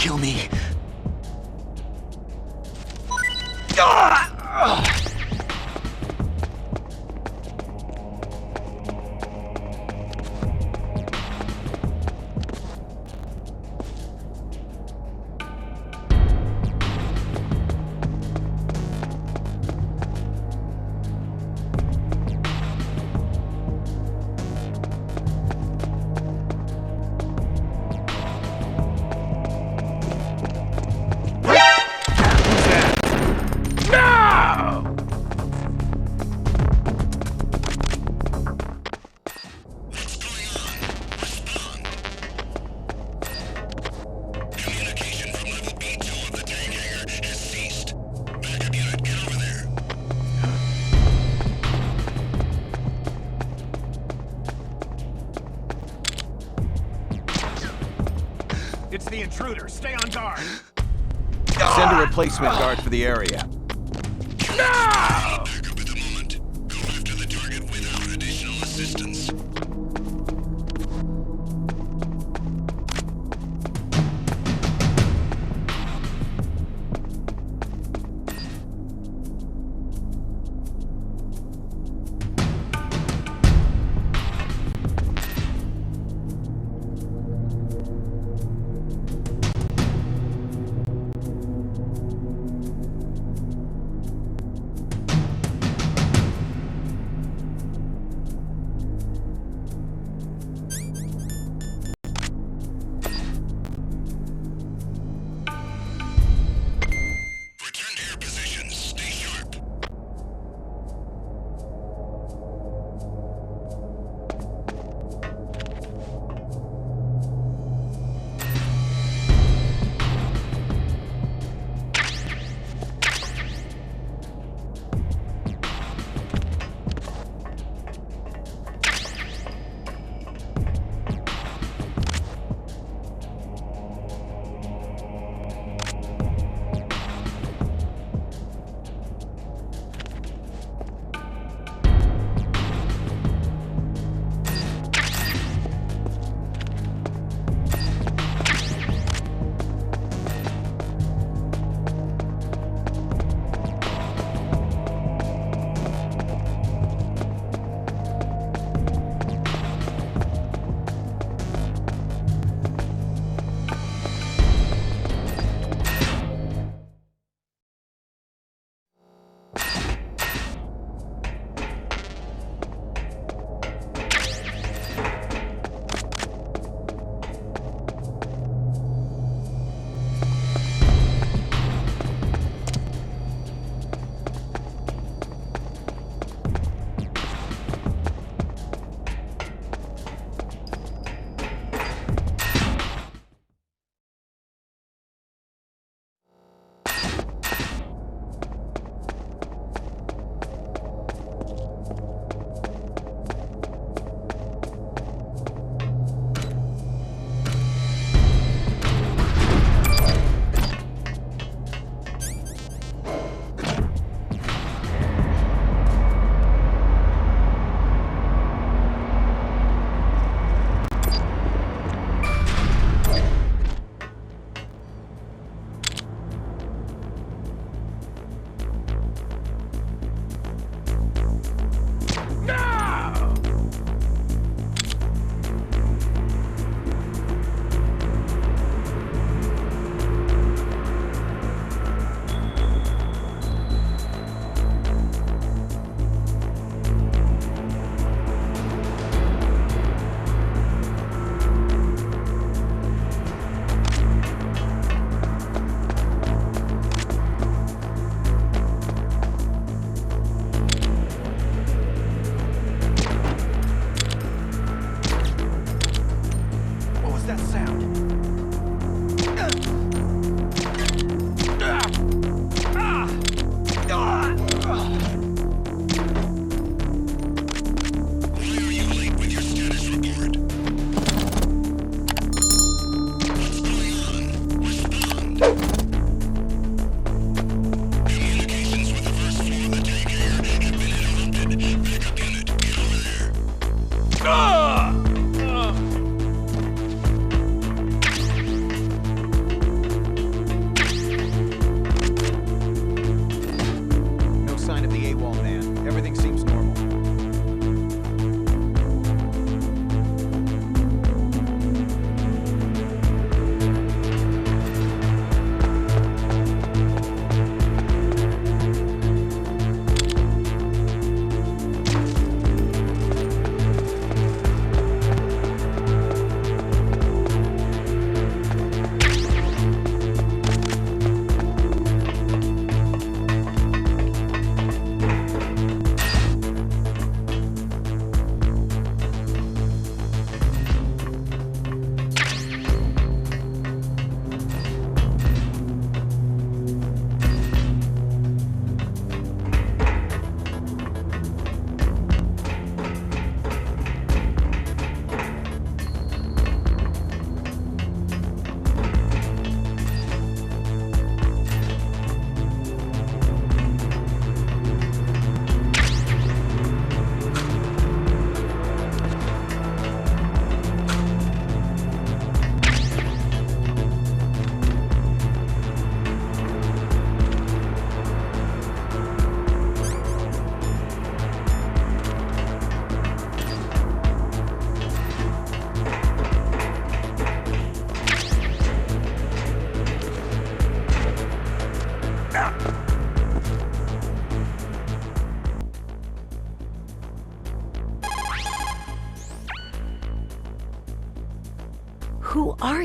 kill me. It's the intruder. Stay on guard. Send a replacement guard for the area. No! Backup at the moment. Go after the target without additional assistance.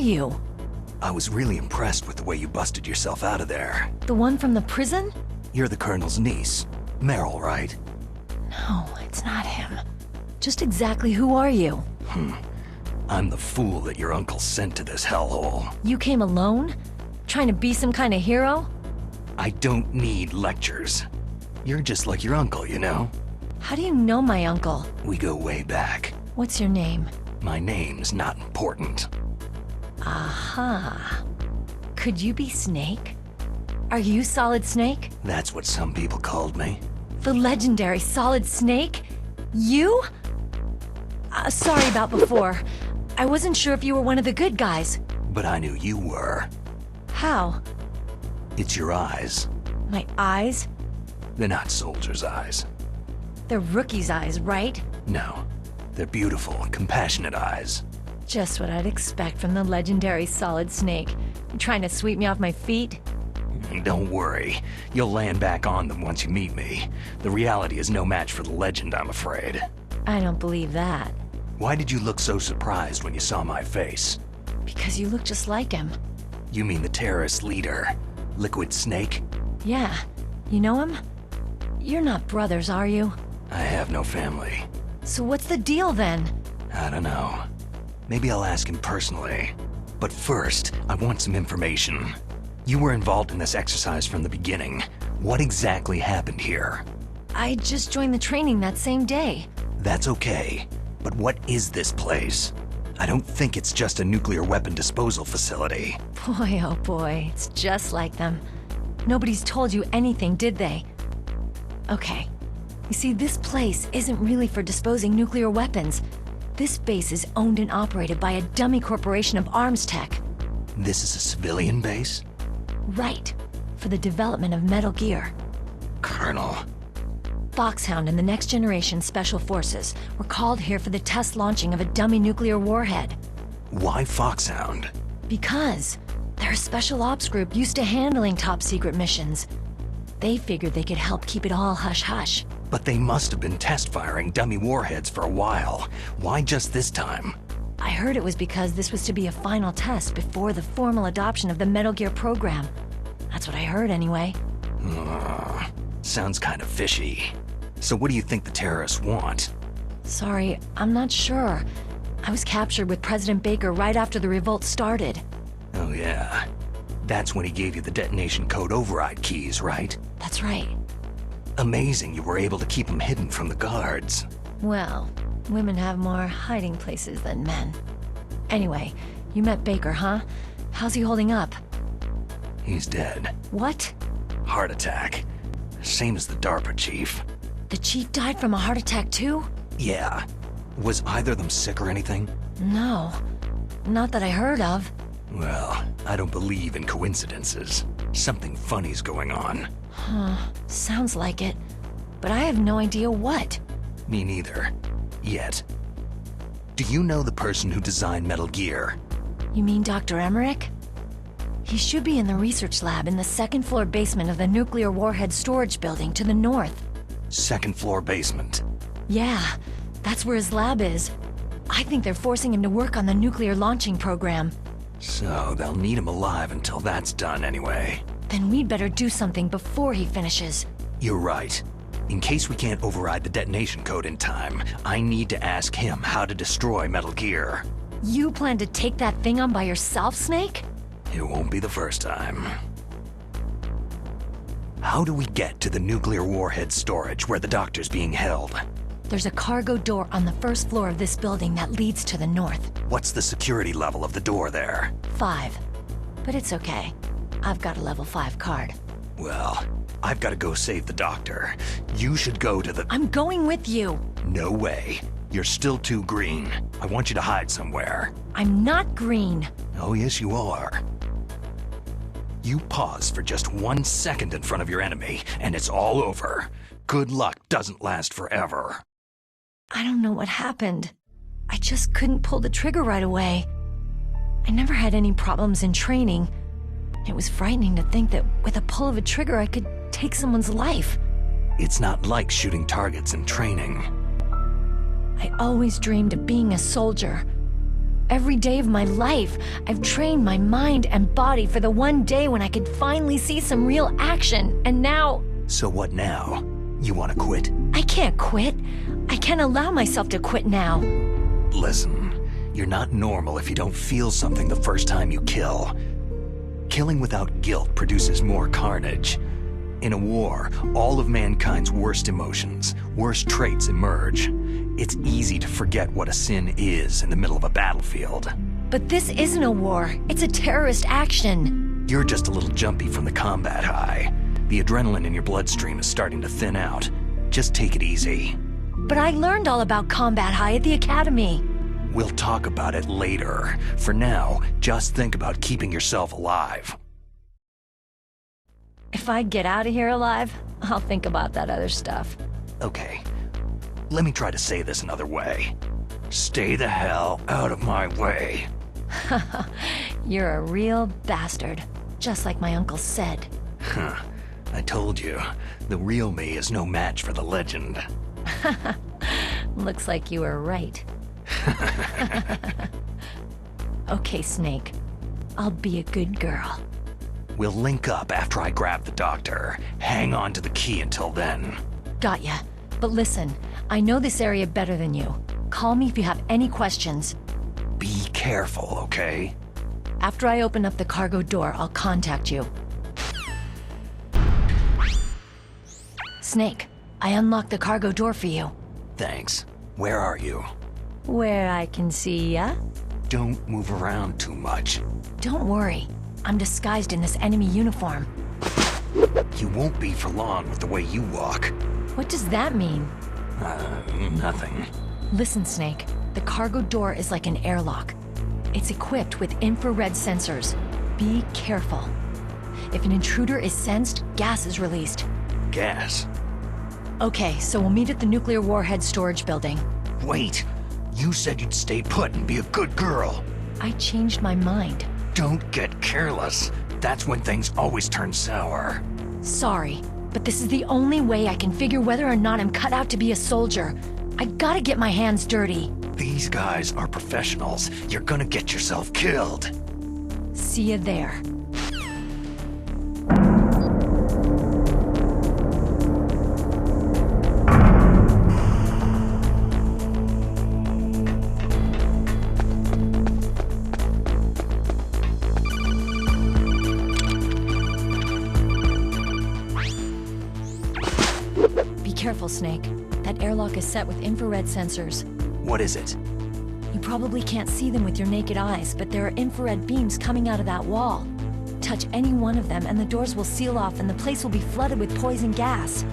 you? I was really impressed with the way you busted yourself out of there. The one from the prison? You're the Colonel's niece. Meryl, right? No, it's not him. Just exactly who are you? I'm the fool that your uncle sent to this hellhole. You came alone? Trying to be some kind of hero? I don't need lectures. You're just like your uncle, you know? How do you know my uncle? We go way back. What's your name? My name's not important. Aha. Could you be Snake? Are you Solid Snake? That's what some people called me. The legendary Solid Snake? You? Sorry about before. I wasn't sure if you were one of the good guys. But I knew you were. How? It's your eyes. My eyes? They're not soldiers' eyes. They're rookie's eyes, right? No. They're beautiful, compassionate eyes. Just what I'd expect from the legendary Solid Snake. You trying to sweep me off my feet? Don't worry. You'll land back on them once you meet me. The reality is no match for the legend, I'm afraid. I don't believe that. Why did you look so surprised when you saw my face? Because you look just like him. You mean the terrorist leader, Liquid Snake? Yeah. You know him? You're not brothers, are you? I have no family. So what's the deal then? I don't know. Maybe I'll ask him personally. But first, I want some information. You were involved in this exercise from the beginning. What exactly happened here? I just joined the training that same day. That's okay. But what is this place? I don't think it's just a nuclear weapon disposal facility. Boy, oh boy, it's just like them. Nobody's told you anything, did they? Okay. You see, this place isn't really for disposing nuclear weapons. This base is owned and operated by a dummy corporation of arms tech. This is a civilian base? Right. For the development of Metal Gear. Colonel. Foxhound and the Next Generation Special Forces were called here for the test launching of a dummy nuclear warhead. Why Foxhound? Because they're a special ops group used to handling top-secret missions. They figured they could help keep it all hush-hush. But they must have been test-firing dummy warheads for a while. Why just this time? I heard it was because this was to be a final test before the formal adoption of the Metal Gear program. That's what I heard anyway. Sounds kind of fishy. So what do you think the terrorists want? Sorry, I'm not sure. I was captured with President Baker right after the revolt started. Oh yeah. That's when he gave you the detonation code override keys, right? That's right. Amazing you were able to keep them hidden from the guards. Well, women have more hiding places than men. Anyway, you met Baker, huh? How's he holding up? He's dead. What? Heart attack. Same as the DARPA chief. The chief died from a heart attack too? Yeah. Was either of them sick or anything? No. Not that I heard of. Well, I don't believe in coincidences. Something funny's going on. Huh. Sounds like it. But I have no idea what. Me neither. Yet. Do you know the person who designed Metal Gear? You mean Dr. Emmerich? He should be in the research lab in the second floor basement of the nuclear warhead storage building to the north. Second floor basement. Yeah, that's where his lab is. I think they're forcing him to work on the nuclear launching program. So they'll need him alive until that's done anyway. Then we'd better do something before he finishes. You're right. In case we can't override the detonation code in time, I need to ask him how to destroy Metal Gear. You plan to take that thing on by yourself, Snake? It won't be the first time. How do we get to the nuclear warhead storage where the doctor's being held? There's a cargo door on the first floor of this building that leads to the north. What's the security level of the door there? 5. But it's okay. I've got a level 5 card. Well, I've got to go save the doctor. You should go to the... I'm going with you! No way. You're still too green. I want you to hide somewhere. I'm not green. Oh, yes, you are. You pause for just 1 second in front of your enemy, and it's all over. Good luck doesn't last forever. I don't know what happened. I just couldn't pull the trigger right away. I never had any problems in training. It was frightening to think that with a pull of a trigger I could take someone's life. It's not like shooting targets in training. I always dreamed of being a soldier. Every day of my life, I've trained my mind and body for the one day when I could finally see some real action, and now... So what now? You want to quit? I can't quit. I can't allow myself to quit now. Listen, you're not normal if you don't feel something the first time you kill. Killing without guilt produces more carnage. In a war, all of mankind's worst emotions, worst traits emerge. It's easy to forget what a sin is in the middle of a battlefield. But this isn't a war. It's a terrorist action. You're just a little jumpy from the combat high. The adrenaline in your bloodstream is starting to thin out. Just take it easy. But I learned all about combat high at the academy. We'll talk about it later. For now, just think about keeping yourself alive. If I get out of here alive, I'll think about that other stuff. Okay, let me try to say this another way. Stay the hell out of my way. You're a real bastard, just like my uncle said. Huh. I told you, the real me is no match for the legend. Looks like you were right. Okay, Snake. I'll be a good girl. We'll link up after I grab the doctor. Hang on to the key until then. Got ya. But listen, I know this area better than you. Call me if you have any questions. Be careful, okay? After I open up the cargo door, I'll contact you. Snake, I unlocked the cargo door for you. Thanks. Where are you? Where I can see ya? Don't move around too much. Don't worry. I'm disguised in this enemy uniform. You won't be for long with the way you walk. What does that mean? Nothing. Listen, Snake. The cargo door is like an airlock. It's equipped with infrared sensors. Be careful. If an intruder is sensed, gas is released. Gas? Okay, so we'll meet at the nuclear warhead storage building. Wait! You said you'd stay put and be a good girl. I changed my mind. Don't get careless. That's when things always turn sour. Sorry, but this is the only way I can figure whether or not I'm cut out to be a soldier. I gotta get my hands dirty. These guys are professionals. You're gonna get yourself killed. See you there. Careful, Snake. That airlock is set with infrared sensors. What is it? You probably can't see them with your naked eyes, but there are infrared beams coming out of that wall. Touch any one of them and the doors will seal off and the place will be flooded with poison gas.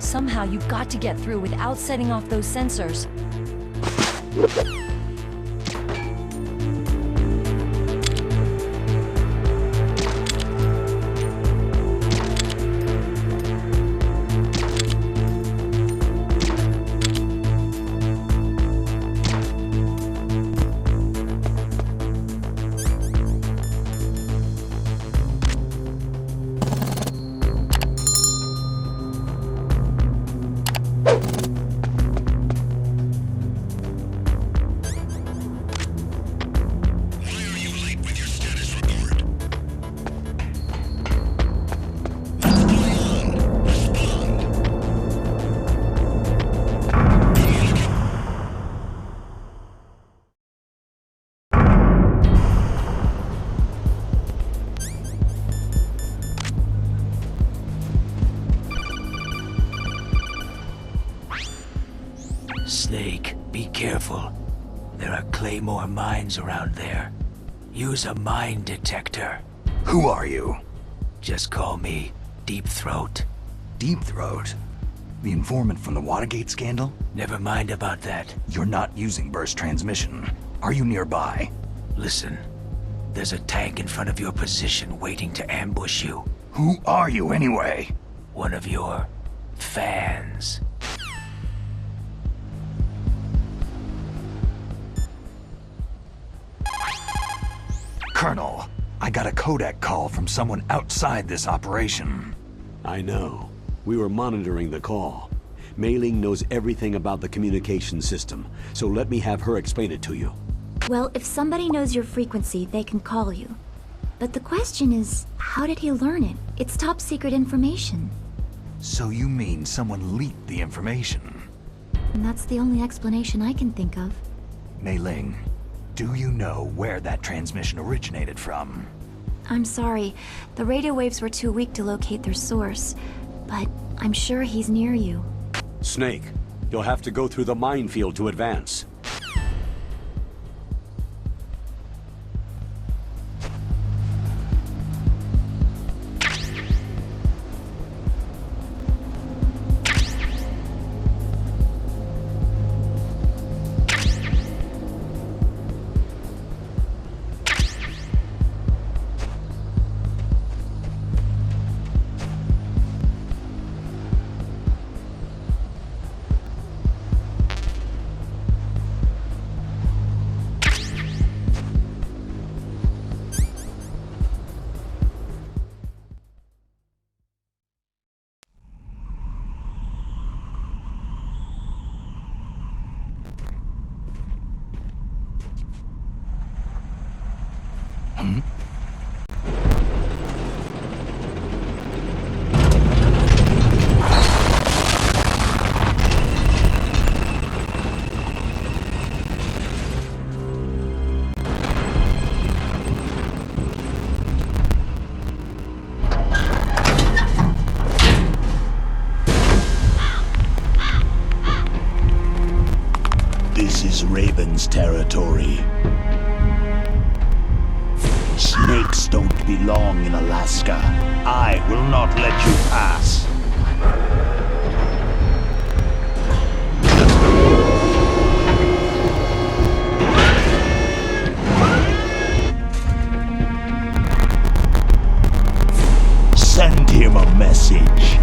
Somehow you've got to get through without setting off those sensors. Snake, be careful. There are Claymore mines around there. Use a mine detector. Who are you? Just call me Deep Throat. Deep Throat? The informant from the Watergate scandal? Never mind about that. You're not using burst transmission. Are you nearby? Listen, there's a tank in front of your position waiting to ambush you. Who are you anyway? One of your fans. Colonel, I got a Kodak call from someone outside this operation. I know. We were monitoring the call. Mei Ling knows everything about the communication system, so let me have her explain it to you. Well, if somebody knows your frequency, they can call you. But the question is, how did he learn it? It's top secret information. So you mean someone leaked the information? And that's the only explanation I can think of. Mei Ling, do you know where that transmission originated from? I'm sorry, the radio waves were too weak to locate their source. But I'm sure he's near you. Snake, you'll have to go through the minefield to advance. This is Raven's territory. Snakes don't belong in Alaska. I will not let you pass. Send him a message.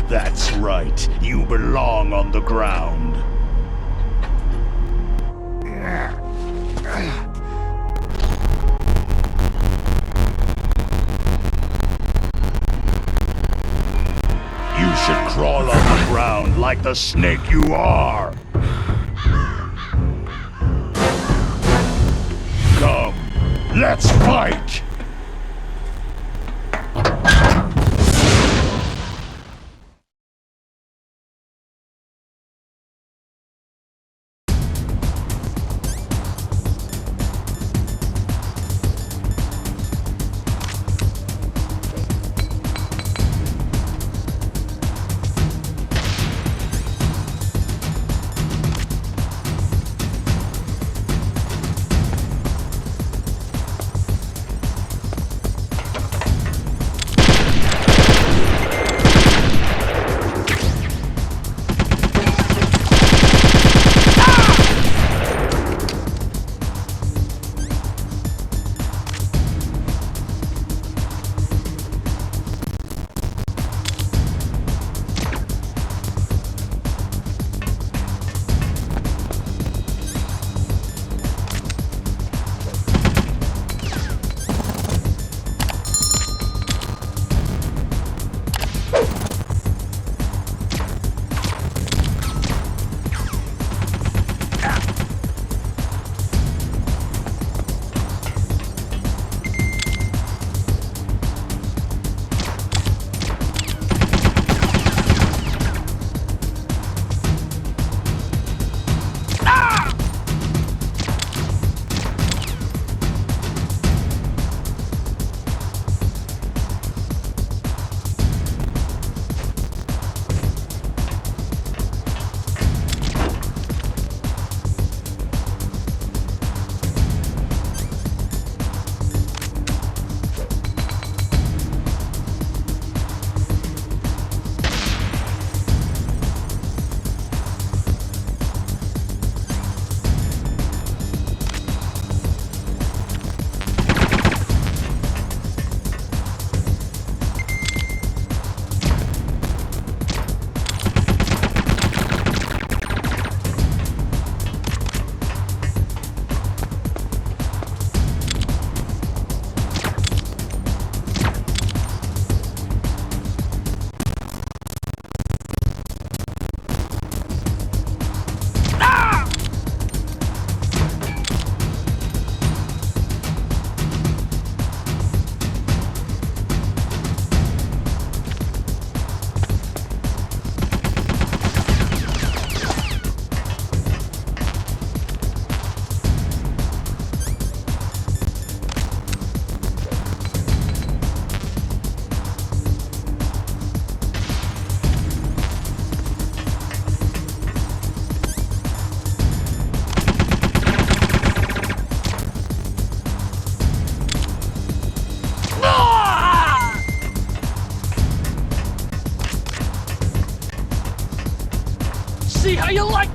That's right. You belong on the ground. You should crawl on the ground like the snake you are. Come, let's fight!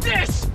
this!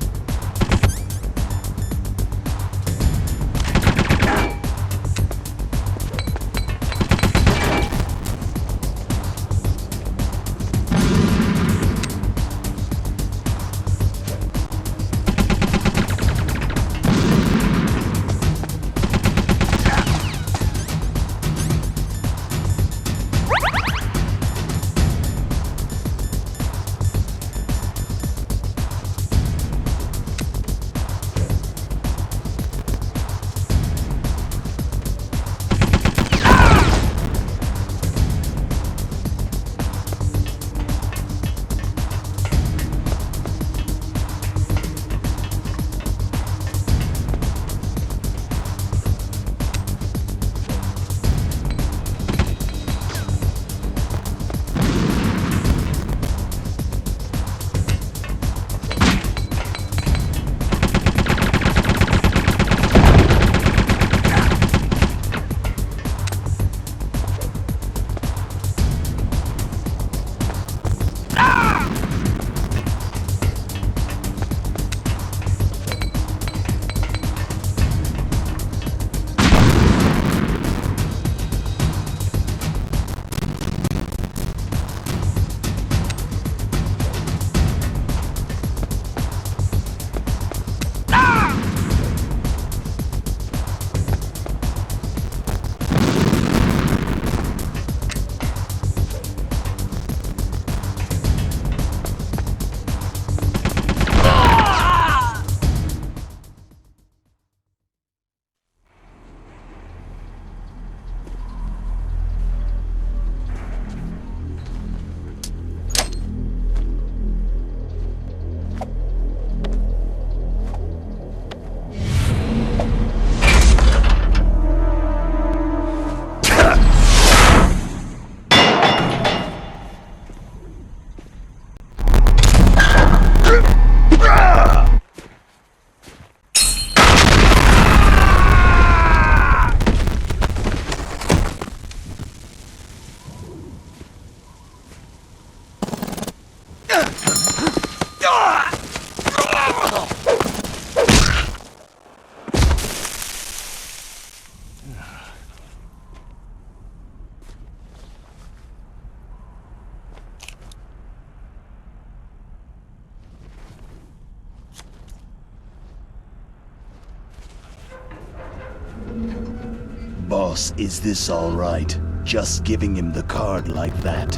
Boss, is this all right? Just giving him the card like that.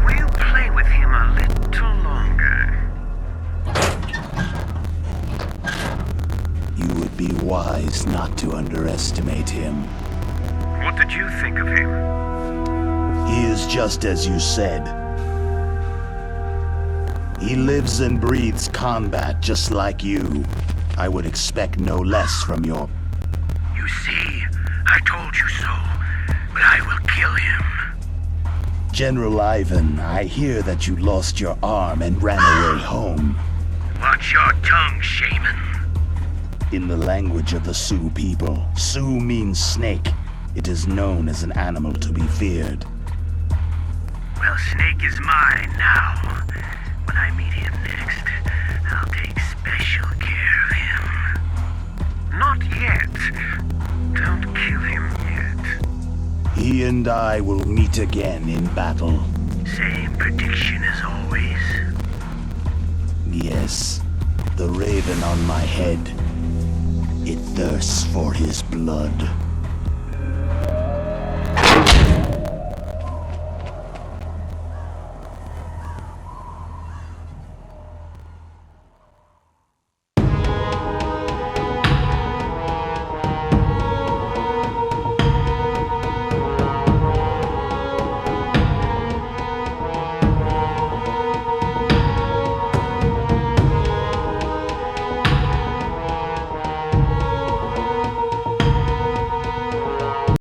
We'll play with him a little longer. You would be wise not to underestimate him. What did you think of him? He is just as you said. He lives and breathes combat just like you. I would expect no less from your... You see, I told you so, but I will kill him. General Ivan, I hear that you lost your arm and ran away home. Watch your tongue, shaman. In the language of the Sioux people, Sioux means snake. It is known as an animal to be feared. Well, Snake is mine now. When I meet him next, I'll take special care of him. Not yet. Don't kill him yet. He and I will meet again in battle. Same prediction as always. Yes, the raven on my head. It thirsts for his blood.